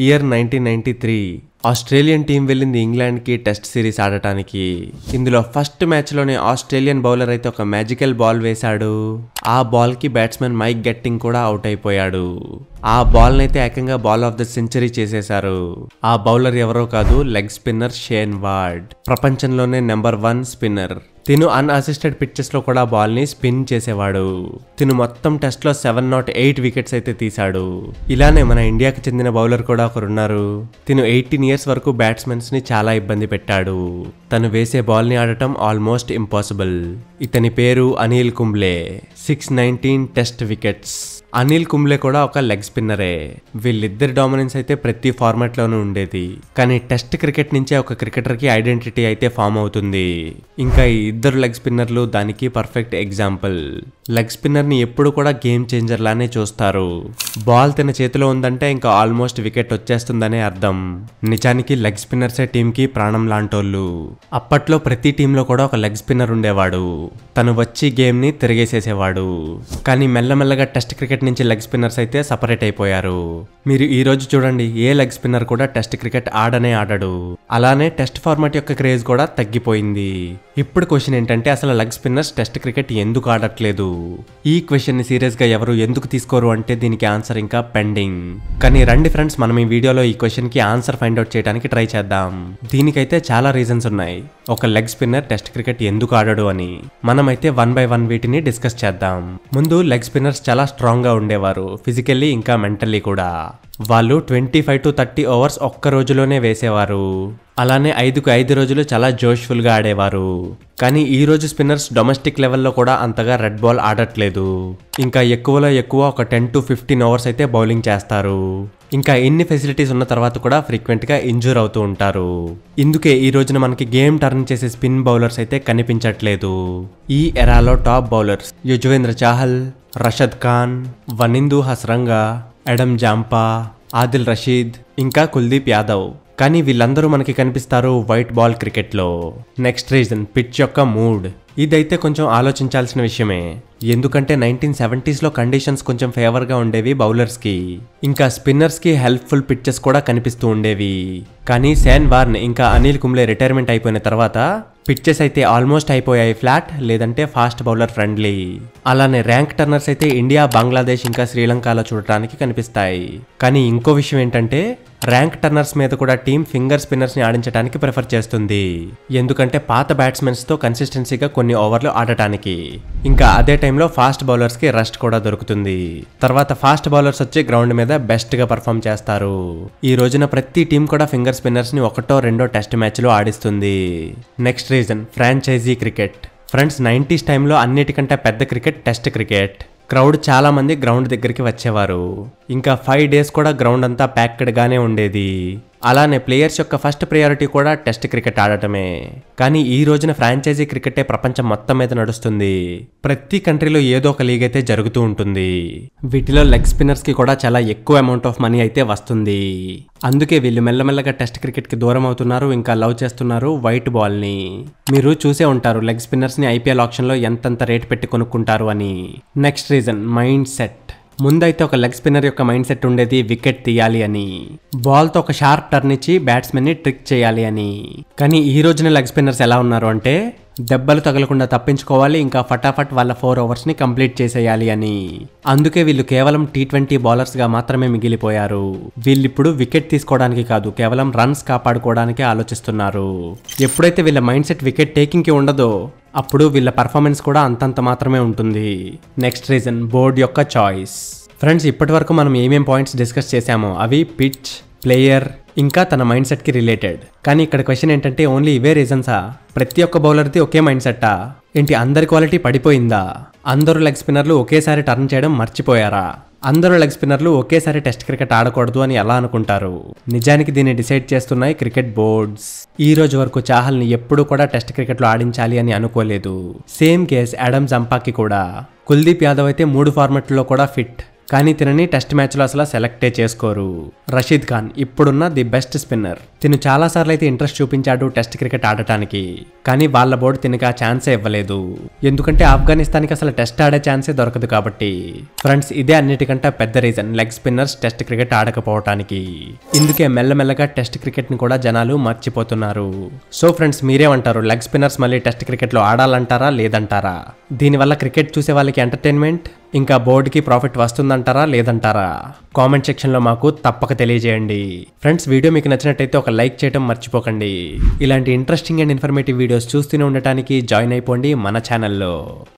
Year 1993 Australian team వెళ్ళింది England కి test series ఆడటానికి. ఇందులో ఫస్ట్ మ్యాచ్ లోనే ఆస్ట్రేలియన్ బౌలర్ అయితే ఒక మ్యాజికల్ బాల్ వేశాడు. ఆ బాల్ కి బ్యాట్స్మెన్ మైక్ గెట్టింగ్ కూడా అవుట్ అయిపోయాడు. ఆ బాల్ నైతే ఏకంగా బాల్ ఆఫ్ ద సెంచరీ చేసేశారు. ఆ బౌలర్ ఎవరో కాదు, లెగ్ స్పిన్నర్ షేన్ వార్డ్. ప్రపంచంలోనే నెంబర్ 1 స్పిన్నర్. తిను అన్అసిస్టెడ్ పిచ్చెస్ లో కూడా బాల్ ని స్పిన్ చేసేవాడు. తిను మొత్తం టెస్ట్ లో 708 వికెట్స్ అయితే తీశాడు. ఇలానే మన ఇండియాకి చెందిన బౌలర్ కూడా ఒకరున్నారు. తిను 18 ఇయర్స్ వరకు బ్యాట్స్మెన్స్ ని చాలా ఇబ్బంది పెట్టాడు. తను వేసే బాల్ ని ఆడటం ఆల్మోస్ట్ ఇంపాసిబుల్. ఇతని పేరు అనిల్ కుంబ్లే. 619 test wickets. అనిల్ కుంబ్లే కూడా ఒక లెగ్ స్పిన్నరే. వీళ్ళిద్దరి డామినెన్స్ అయితే ప్రతి ఫార్మాట్ లోనూ ఉండేది. కానీ టెస్ట్ క్రికెట్ నుంచే ఒక క్రికెటర్ కి ఐడెంటిటీ అయితే ఫామ్ అవుతుంది. ఇంకా ఈ ఇద్దరు లెగ్ స్పిన్నర్లు దానికి పర్ఫెక్ట్ ఎగ్జాంపుల్. లెగ్ స్పిన్నర్ ని ఎప్పుడు కూడా గేమ్ చేంజర్ లానే చూస్తారు. బాల్ తన చేతిలో ఉందంటే ఇంకా ఆల్మోస్ట్ వికెట్ వచ్చేస్తుందనే అర్థం. నిజానికి లెగ్ స్పిన్నర్సే టీమ్ కి ప్రాణం లాంటోళ్ళు. అప్పట్లో ప్రతి టీంలో కూడా ఒక లెగ్ స్పిన్నర్ ఉండేవాడు. తను వచ్చి గేమ్ ని తిరిగేసేసేవాడు. కానీ మెల్లమెల్లగా టెస్ట్ క్రికెట్ నుంచి లెగ్ స్పిన్నర్స్ అయితే సపరేట్ అయిపోయారు. మీరు ఈ రోజు చూడండి, ఏ లెగ్ స్పిన్నర్ కూడా టెస్ట్ క్రికెట్ ఆడనే ఆడడు. అలానే టెస్ట్ ఫార్మాట్ యొక్క క్రేజ్ కూడా తగ్గిపోయింది. ఇప్పుడు క్వశ్చన్ ఏంటంటే, అసలు లెగ్ స్పిన్నర్స్ టెస్ట్ క్రికెట్ ఎందుకు ఆడట్లేదు? ఈ క్వశ్చన్ ని సీరియస్ గా ఎవరు ఎందుకు తీసుకోరు అంటే దీనికి ఆన్సర్ ఇంకా పెండింగ్. కానీ రండి ఫ్రెండ్స్, మనం ఈ వీడియోలో ఈ క్వశ్చన్ కి ఆన్సర్ ఫైండ్ అవుట్ చేయడానికి ట్రై చేద్దాం. దీనికైతే చాలా రీజన్స్ ఉన్నాయి. ఒక లెగ్ స్పిన్నర్ టెస్ట్ క్రికెట్ ఎందుకు ఆడడు అని మనమైతే 1 by 1 వీటిని డిస్కస్ చేద్దాం. ముందు లెగ్ స్పిన్నర్స్ చాలా స్ట్రాంగ్ గా ఉండేవారు, ఫిజికల్లీ ఇంకా మెంటల్లీ కూడా. వాళ్ళు 25 to 30 ఓవర్స్ ఒక్క రోజులోనే వేసేవారు. అలానే 5కు 5 రోజులు చాలా జోష్ఫుల్ గా ఆడేవారు. కానీ ఈ రోజు స్పిన్నర్స్ డొమెస్టిక్ లెవెల్లో కూడా అంతగా రెడ్ బాల్ ఆడట్లేదు. ఇంకా ఎక్కువలో ఎక్కువ ఒక 10 to 15 ఓవర్స్ అయితే బౌలింగ్ చేస్తారు. ఇంకా ఇన్ని ఫెసిలిటీస్ ఉన్న తర్వాత కూడా ఫ్రీక్వెంట్ గా ఇంజూర్ అవుతూ ఉంటారు. ఇందుకే ఈ రోజున మనకి గేమ్ టర్న్ చేసే స్పిన్ బౌలర్స్ అయితే కనిపించట్లేదు. ఈ ఎరాలో top bowlers Yuzvendra Chahal, Rashid Khan, Wanindu Hasaranga, Adam Zampa, Adil Rashid, ఇంకా కుల్దీప్ యాదవ్. కానీ వీళ్ళందరూ మనకి కనిపిస్తారు వైట్ బాల్ క్రికెట్ లో. నెక్స్ట్ రీజన్ పిచ్ యొక్క మూడ్. ఇదైతే కొంచెం ఆలోచించాల్సిన విషయమే. ఎందుకంటే 1970s లో కండిషన్స్ కొంచెం ఫేవర్ గా ఉండేవి బౌలర్స్ కి. ఇంకా స్పిన్నర్స్ కి హెల్ప్ఫుల్ పిచ్చెస్ కూడా కనిపిస్తూ ఉండేవి. కానీ షేన్ వార్న్ ఇంకా అనిల్ కుంబ్లే రిటైర్మెంట్ అయిపోయిన తర్వాత పిచ్చెస్ అయితే ఆల్మోస్ట్ అయిపోయాయి ఫ్లాట్, లేదంటే ఫాస్ట్ బౌలర్ ఫ్రెండ్లీ. అలానే ర్యాంక్ టర్నర్స్ అయితే ఇండియా, బంగ్లాదేశ్ ఇంకా శ్రీలంకలో చూడటానికి కనిపిస్తాయి. కానీ ఇంకో విషయం ఏంటంటే, ర్యాంక్ టర్నర్స్ మీద కూడా టీం ఫింగర్ స్పిన్నర్స్ ని ఆడించడానికి ప్రిఫర్ చేస్తుంది. ఎందుకంటే పాత బ్యాట్స్మెన్స్ తో కన్సిస్టెన్సీగా కొన్ని ఓవర్లు ఆడటానికి. ఇంకా అదే టైంలో ఫాస్ట్ బౌలర్స్ కి రెస్ట్ కూడా దొరుకుతుంది. తర్వాత ఫాస్ట్ బౌలర్స్ వచ్చి గ్రౌండ్ మీద బెస్ట్ గా పర్ఫామ్ చేస్తారు. ఈ రోజున ప్రతి టీం కూడా ఫింగర్ స్పిన్నర్స్ ని 1ో 2 టెస్ట్ మ్యాచ్ లో ఆడిస్తుంది. Next reason franchise cricket. Friends, 90s టైంలో అన్నిటికంటే పెద్ద క్రికెట్ టెస్ట్ క్రికెట్. క్రౌడ్ చాలా మంది గ్రౌండ్ దగ్గరికి వచ్చేవారు. ఇంకా 5 days కూడా గ్రౌండ్ అంతా ప్యాక్డ్ గానే ఉండేది. అలానే ప్లేయర్స్ యొక్క ఫస్ట్ ప్రయారిటీ కూడా టెస్ట్ క్రికెట్ ఆడటమే. కానీ ఈ రోజున ఫ్రాంచైజీ క్రికెటే ప్రపంచం మొత్తం మీద నడుస్తుంది. ప్రతి కంట్రీలో ఏదో ఒక లీగ్ అయితే జరుగుతూ ఉంటుంది. వీటిలో లెగ్ స్పిన్నర్స్ కి కూడా చాలా ఎక్కువ అమౌంట్ ఆఫ్ మనీ అయితే వస్తుంది. అందుకే వీళ్ళు మెల్లమెల్లగా టెస్ట్ క్రికెట్ కి దూరం అవుతున్నారు, ఇంకా లవ్ చేస్తున్నారు వైట్ బాల్ ని. మీరు చూసే ఉంటారు లెగ్ స్పిన్నర్స్ ని IPL ఆప్షన్ లో ఎంతంత రేట్ పెట్టి కొనుక్కుంటారు అని. Next reason mind set. ముందైతే ఒక లెగ్ స్పిన్నర్ యొక్క మైండ్ సెట్ ఉండేది వికెట్ తీయాలి అని, బాల్ తో ఒక షార్ప్ టర్న్ ఇచ్చి బ్యాట్స్మెన్ ని ట్రిక్ చేయాలి అని. కానీ ఈ రోజున లెగ్ స్పిన్నర్స్ ఎలా ఉన్నారు అంటే, దెబ్బలు తగలకుండా తప్పించుకోవాలి, ఇంకా ఫటాఫట్ వాళ్ళ 4 ఓవర్స్ ని కంప్లీట్ చేసేయాలి అని. అందుకే వీళ్ళు కేవలం T20 బౌలర్స్ గా మాత్రమే మిగిలిపోయారు. వీళ్ళిప్పుడు వికెట్ తీసుకోవడానికి కాదు, కేవలం రన్స్ కాపాడుకోవడానికే ఆలోచిస్తున్నారు. ఎప్పుడైతే వీళ్ళ మైండ్ సెట్ వికెట్ టేకింగ్ కి ఉండదో, అప్పుడు వీళ్ళ పర్ఫార్మెన్స్ కూడా అంతంత మాత్రమే ఉంటుంది. నెక్స్ట్ రీజన్ బోర్డ్ యొక్క చాయిస్. ఫ్రెండ్స్, ఇప్పటి వరకు మనం ఏమేం పాయింట్స్ డిస్కస్ చేసామో అవి పిచ్, ప్లేయర్ ఇంకా తన మైండ్ సెట్ కి రిలేటెడ్. కానీ ఇక్కడ క్వశ్చన్ ఏంటంటే, ఓన్లీ ఇవే రీజన్సా? ప్రతి ఒక్క బౌలర్ది ఒకే మైండ్ సెట్టా ఏంటి? అందరి క్వాలిటీ పడిపోయిందా? అందరూ లెగ్ స్పిన్నర్లు ఒకేసారి టర్న్ చేయడం మర్చిపోయారా? అందరూ లెగ్ స్పిన్నర్లు ఒకేసారి టెస్ట్ క్రికెట్ ఆడకూడదు అని ఎలా అనుకుంటారు? నిజానికి దీన్ని డిసైడ్ చేస్తున్నాయి క్రికెట్ బోర్డ్స్. ఈ రోజు వరకు చాహల్ ని ఎప్పుడు కూడా టెస్ట్ క్రికెట్ లో ఆడించాలి అని అనుకోలేదు. సేమ్ కేస్ ఎడమ్ జంపాకి కూడా. కుల్దీప్ యాదవ్ అయితే 3 ఫార్మాట్లలో కూడా ఫిట్. కానీ తినని టెస్ట్ మ్యాచ్లో అసలు సెలెక్టే చేసుకోరు. రషీద్ ఖాన్ ఇప్పుడున్న ది బెస్ట్ స్పిన్నర్. తిను చాలా సార్లు అయితే ఇంట్రెస్ట్ చూపించాడు టెస్ట్ క్రికెట్ ఆడటానికి, కానీ వాళ్ళ బోర్డు తినక ఆ ఛాన్సే ఇవ్వలేదు. ఎందుకంటే ఆఫ్ఘనిస్తాన్కి అసలు టెస్ట్ ఆడే ఛాన్సే దొరకదు కాబట్టి. ఫ్రెండ్స్, ఇదే అన్నిటికంటే పెద్ద reason leg spinners test cricket ఆడకపోవటానికి. ఇందుకే మెల్లమెల్లగా టెస్ట్ క్రికెట్ ని కూడా జనాలు మర్చిపోతున్నారు. సో ఫ్రెండ్స్, మీరేమంటారు? లెగ్ స్పిన్నర్స్ మళ్ళీ టెస్ట్ క్రికెట్ లో ఆడాలంటారా లేదంటారా? దీనివల్ల క్రికెట్ చూసే వాళ్ళకి ఎంటర్టైన్మెంట్ ఇంకా బోర్డుకి ప్రాఫిట్ వస్తుందంటారా లేదంటారా? కామెంట్ సెక్షన్ లో మాకు తప్పక తెలియజేయండి. ఫ్రెండ్స్, వీడియో మీకు నచ్చినట్టయితే ఒక లైక్ చేయడం మర్చిపోకండి. ఇలాంటి ఇంట్రెస్టింగ్ అండ్ ఇన్ఫర్మేటివ్ వీడియోస్ చూస్తూనే ఉండటానికి జాయిన్ అయిపోండి మన ఛానల్లో.